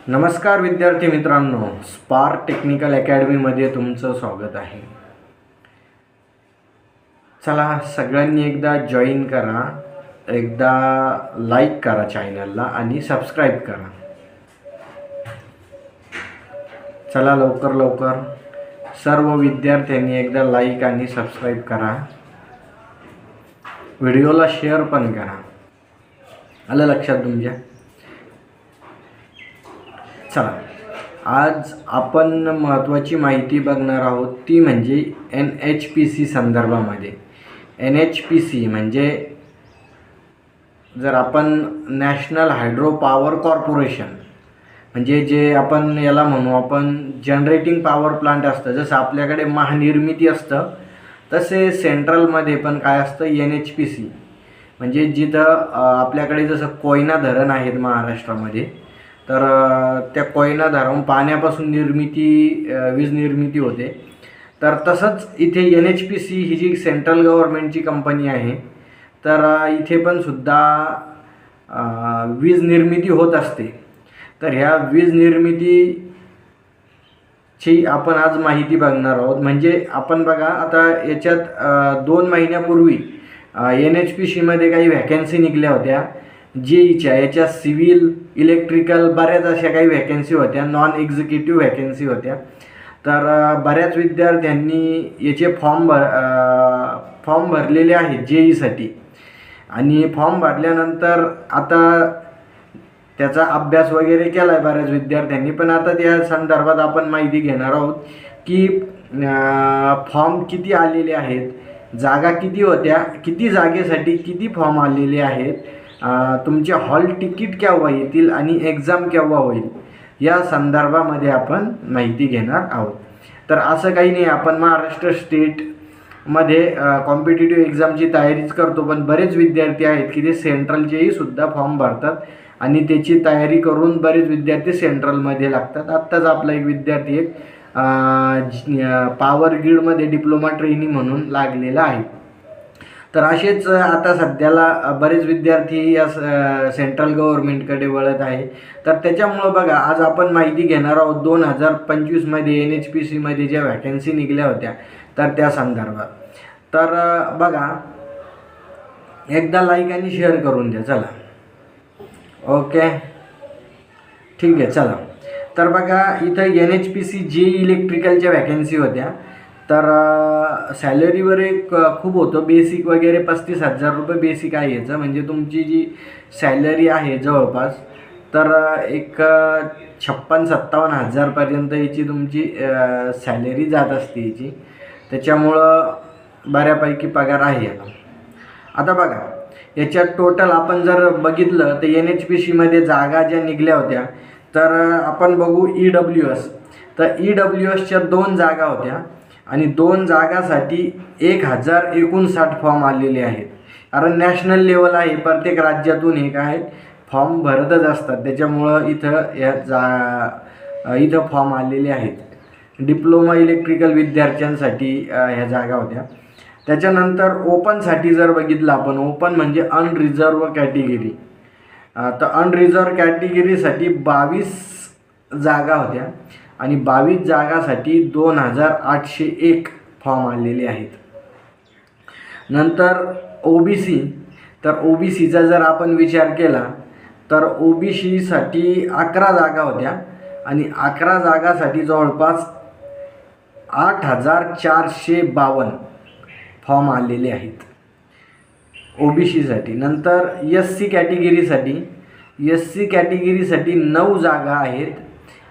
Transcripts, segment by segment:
नमस्कार विद्यार्थी मित्रांनो, स्पार्क टेक्निकल अकॅडमीमध्ये तुमचं स्वागत आहे. चला सगळ्यांनी एकदा जॉईन करा, एकदा लाईक करा चॅनलला आणि सबस्क्राईब करा. चला लवकर सर्व विद्यार्थ्यांनी एकदा लाईक आणि सबस्क्राईब करा. व्हिडिओला शेअर पण करा. आलं लक्षात तुमच्या? चला आज आपण महत्त्वाची माहिती बघणार आहोत, ती म्हणजे NHPC संदर्भामध्ये. NHPC म्हणजे जर आपण नॅशनल हायड्रो पॉवर कॉर्पोरेशन, म्हणजे जे आपण याला म्हणू आपण जनरेटिंग पॉवर प्लांट असतं. जसं आपल्याकडे महानिर्मिती असतं तसे सेंट्रलमध्ये पण काय असतं, NHPC. म्हणजे जिथं आपल्याकडे जसं कोयना धरण आहेत महाराष्ट्रामध्ये, तर त्या कोयना धरण पाण्यापासून वीज निर्मिती होते. तर तसंच इथे NHPC ही जी सेंट्रल गव्हर्नमेंटची कंपनी आहे, तर इथे पण सुद्धा वीज निर्मिती होत असते. तर ह्या वीज निर्मितीची आपण आज माहिती बघणार आहोत. म्हणजे आपण बघा, आता याच्यात 2 महिन्यापूर्वी NHPCमध्ये काही व्हॅकन्सी निघल्या होत्या. JEEच्या याच्या सिव्हिल, इलेक्ट्रिकल बऱ्याच अशा काही व्हॅकन्सी होत्या, नॉन एक्झिक्युटिव्ह व्हॅकन्सी होत्या. तर बऱ्याच विद्यार्थ्यांनी याचे फॉर्म भरलेले आहेत JEEसाठी. आणि फॉर्म भरल्यानंतर आता त्याचा अभ्यास वगैरे केला आहे बऱ्याच विद्यार्थ्यांनी. पण आता त्या संदर्भात आपण माहिती घेणार आहोत की फॉर्म किती आलेले आहेत, जागा किती होत्या, किती जागेसाठी किती फॉर्म आलेले आहेत, तुमचे हॉल तिकीट केव्हा येतील आणि एक्झाम केव्हा होईल, या संदर्भामध्ये आपण माहिती घेणार आहोत. तर असं काही नाही, आपण महाराष्ट्र स्टेटमध्ये कॉम्पिटिटिव्ह एक्झामची तयारीच करतो, पण बरेच विद्यार्थी आहेत की ते सेंट्रलचेही सुद्धा फॉर्म भरतात आणि त्याची तयारी करून बरेच विद्यार्थी सेंट्रलमध्ये लागतात. आत्ताच आपला एक विद्यार्थी पॉवर ग्रीडमध्ये डिप्लोमा ट्रेनिंग म्हणून लागलेला आहे. तर असेच आता सध्याला बरेच विद्यार्थी या सेंट्रल गव्हर्नमेंटकडे वळत आहे. तर त्याच्यामुळं बघा, आज आपण माहिती घेणार आहोत 2025मध्ये NHPCमध्ये ज्या व्हॅकन्सी निघल्या होत्या तर त्या संदर्भात. तर बघा, एकदा लाईक आणि शेअर करून द्या. चला ओके, ठीक आहे. चला तर बघा, इथं NHPC JEE इलेक्ट्रिकलच्या व्हॅकन्सी होत्या. तर सॅलरीवर एक खूप होतं, बेसिक वगैरे 35,000 रुपये बेसिक आहे याचं. म्हणजे तुमची जी सॅलरी आहे जवळपास तर एक 56-57 हजारपर्यंत याची तुमची सॅलरी जात असते याची. त्याच्यामुळं बऱ्यापैकी पगार आहे याला. आता बघा, याच्यात टोटल आपण जर बघितलं तर NHPCमध्ये जागा ज्या निघल्या होत्या तर आपण बघू EWS. तर EWSच्या 2 जागा होत्या आणि 2 जागासाठी 1059 फॉर्म आलेले आहेत. कारण नॅशनल लेवल आहे, प्रत्येक राज्यातून हे काय फॉर्म भरतच असतात. त्याच्यामुळं इथं फॉर्म आलेले आहेत. डिप्लोमा इलेक्ट्रिकल विद्यार्थ्यांसाठी ह्या जागा होत्या. त्याच्यानंतर ओपनसाठी जर बघितलं आपण, ओपन म्हणजे अनरिझर्व कॅटेगरी. तर अनरिझर्व कॅटेगरीसाठी 22 जागा होत्या आणि 22 जागासाठी 2801 फॉर्म आलेले आहेत. नंतर OBC. तर OBCचा जर आपण विचार केला तर OBCसाठी 11 जागा होत्या आणि 11 जागासाठी जवळपास 8452 फॉर्म आलेले आहेत OBCसाठी. नंतर SC कॅटेगरीसाठी 9 जागा आहेत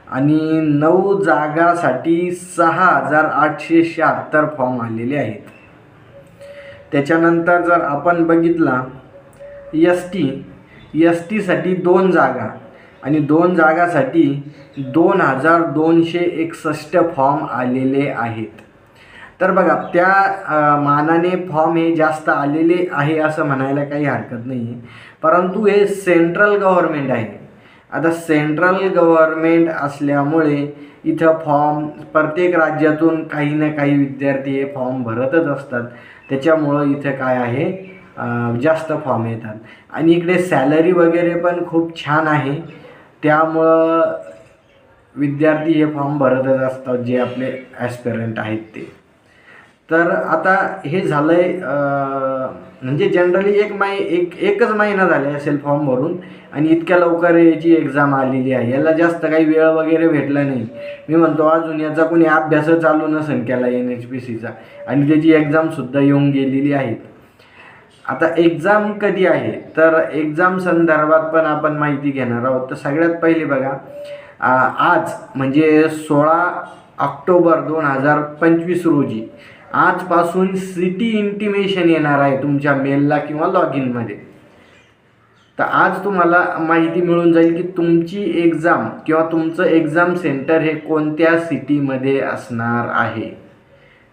आणि 9 जागासाठी 6876 फॉर्म आलेले आहेत. त्याच्यानंतर जर आपण बघितला STसाठी 2 जागा आणि 2 जागासाठी 2261 फॉर्म आलेले आहेत. तर बघा, त्या मानाने फॉर्म हे जास्त आलेले आहे असं म्हणायला काही हरकत नाही आहे. परंतु हे सेंट्रल गव्हर्नमेंट आहे. आता सेंट्रल गव्हर्नमेंट असल्यामुळे इथं फॉर्म प्रत्येक राज्यातून काही ना काही विद्यार्थी हे फॉर्म भरतच असतात. त्याच्यामुळं इथं काय आहे, जास्त फॉर्म येतात. आणि इकडे सॅलरी वगैरे पण खूप छान आहे. त्यामुळं विद्यार्थी हे फॉर्म भरतच असतात जे आपले ॲस्पिरंट आहेत ते. तर आता हे झालं आहे म्हणजे जनरली एकच महिना झाला असेल फॉर्म भरून आणि इतक्या लवकर याची एक्झाम आलेली आहे. याला जास्त काही वेळ वगैरे भेटला नाही. मी म्हणतो अजून याचा कोणी अभ्यास चालू नसेल केला NHPCचा आणि त्याची एक्झामसुद्धा येऊन गेलेली आहे. आता एक्झाम कधी आहे तर एक्झाम संदर्भात पण आपण माहिती घेणार आहोत. तर सगळ्यात पहिले बघा, आज म्हणजे 16 ऑक्टोबर 2025 रोजी आजपासून सिटी इंटिमेशन येणार आहे तुमच्या मेलला किंवा लॉग इनमध्ये. तर आज तुम्हाला माहिती मिळून जाईल की तुमची एक्झाम किंवा तुमचं एक्झाम सेंटर हे कोणत्या सिटीमध्ये असणार आहे.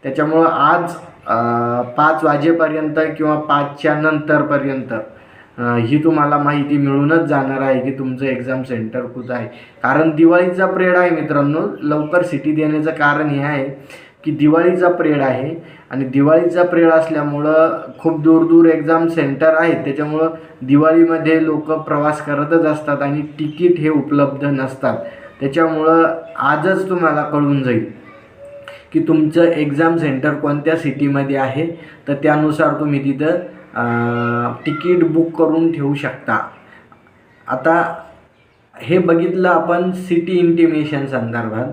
त्याच्यामुळं आज 5 वाजेपर्यंत किंवा 5च्या नंतरपर्यंत ही तुम्हाला माहिती मिळूनच जाणार आहे की तुमचं एक्झाम सेंटर कुठं आहे. कारण दिवाळीचा पिरियड आहे मित्रांनो. लवकर सिटी देण्याचं कारण हे आहे की दिवाळीचा पिरियड आहे आणि दिवाळीचा पिरियड असल्यामुळं खूप दूर एक्झाम सेंटर आहेत. त्याच्यामुळं दिवाळीमध्ये लोक प्रवास करतच असतात आणि तिकीट हे उपलब्ध नसतात. त्याच्यामुळं आजच तुम्हाला कळून जाईल की तुमचं एक्झाम सेंटर कोणत्या सिटीमध्ये आहे. तर त्यानुसार तुम्ही तिथं तिकीट बुक करून ठेवू शकता. आता हे बघितलं आपण सिटी इंटिमेशन संदर्भात.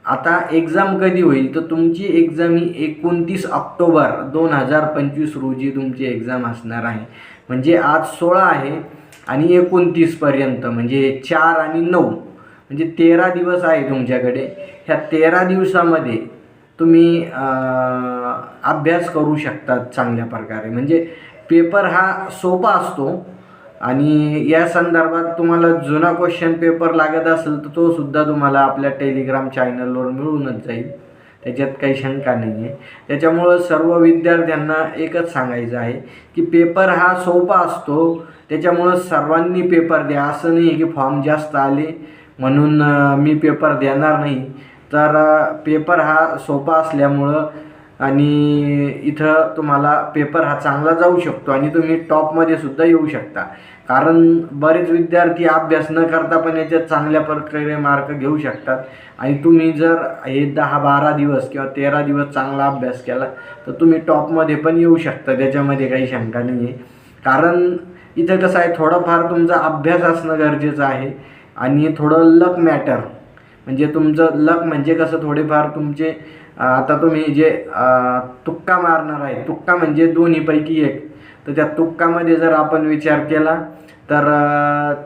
आता एक्झाम कधी होईल तर तुमची एक्झाम ही 29 ऑक्टोबर 2025 रोजी तुमची एक्झाम असणार आहे. म्हणजे आज 16 आहे आणि 29पर्यंत म्हणजे 4 आणि 9 म्हणजे 13 दिवस आहे तुमच्याकडे. ह्या 13 दिवसामध्ये तुम्ही अभ्यास करू शकता चांगल्या प्रकारे. म्हणजे पेपर हा सोपा असतो आणि या संदर्भात तुम्हाला जुना क्वेश्चन पेपर लागत असेल तर तो सुद्धा तुम्हाला आपल्या टेलिग्राम चॅनलवर मिळूनच जाईल. त्याच्यात काही शंका नाही आहे. त्याच्यामुळं सर्व विद्यार्थ्यांना एकच सांगायचं आहे की पेपर हा सोपा असतो. त्याच्यामुळं सर्वांनी पेपर द्या. असं नाही आहे की फॉर्म जास्त आले म्हणून मी पेपर देणार नाही. तर पेपर हा सोपा असल्यामुळं आणि इथं तुम्हाला पेपर हा चांगला जाऊ शकतो आणि तुम्ही टॉपमध्ये सुद्धा येऊ शकता. कारण बरेच विद्यार्थी अभ्यास न करता पण याच्यात चांगल्या प्रकारे मार्क घेऊ शकतात आणि तुम्ही जर हे 10-12 दिवस किंवा 13 दिवस चांगला अभ्यास केला तर तुम्ही टॉपमध्ये पण येऊ शकता. त्याच्यामध्ये काही शंका नाही आहे. कारण इथं कसं आहे, थोडंफार तुमचा अभ्यास असणं गरजेचं आहे आणि थोडं लक मॅटर. म्हणजे तुमचं लक म्हणजे कसं, थोडेफार तुमचे आता तुम्ही जे तुक्का मारणार आहे, तुक्का म्हणजे दोन्हीपैकी एक. तर त्या तुक्कामध्ये जर आपण विचार केला तर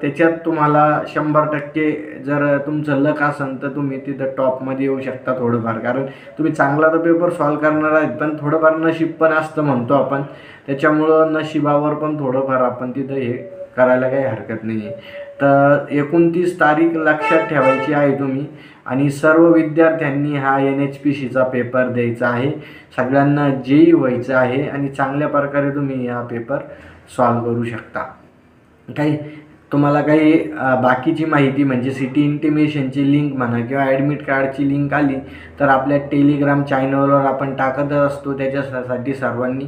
त्याच्यात तुम्हाला 100% जर तुमचं लक असेल तर तुम्ही तिथं टॉपमध्ये येऊ शकता थोडंफार. कारण तुम्ही चांगला तर पेपर सॉल्व करणार आहेत पण थोडंफार नशीब पण असतं म्हणतो आपण. त्याच्यामुळं नशिबावर पण थोडंफार आपण तिथं हे करायला काही हरकत नाही आहे. तर 29 तारीख लक्षात ठेवायची आहे तुम्ही आणि सर्व विद्यार्थ्यांनी हा NHPCचा पेपर द्यायचा आहे. सगळ्यांना JEE व्हायचं आहे आणि चांगल्या प्रकारे तुम्ही हा पेपर सॉल्व करू शकता. तुम्हाला काही बाकीची माहिती म्हणजे सिटी इंटिमेशनची लिंक म्हणा किंवा ॲडमिट कार्डची लिंक आली तर आपल्या टेलिग्राम चॅनलवर आपण टाकतच असतो. त्याच्यासाठी सर्वांनी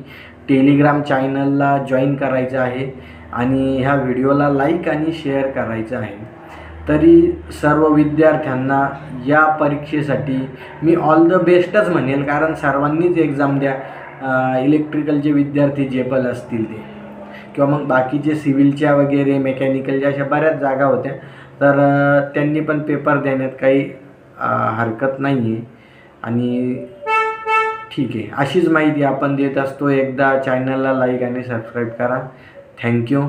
टेलिग्राम चॅनलला जॉईन करायचं आहे आणि ह्या व्हिडिओला लाईक आणि शेअर करायचं आहे. तरी सर्व विद्यार्थ्यांना या परीक्षेसाठी मी ऑल द बेस्टच म्हणेल. कारण सर्वांनीच एक्झाम द्या. इलेक्ट्रिकलचे विद्यार्थी जे पण असतील ते किंवा मग बाकीचे सिव्हिलच्या वगैरे मेकॅनिकलच्या अशा बऱ्याच जागा होत्या तर त्यांनी पण पेपर देण्यात काही हरकत नाही आहे. आणि ठीक आहे, अशीच माहिती आपण देत असतो. एकदा चॅनलला लाईक आणि सबस्क्राईब करा. थँक्यू.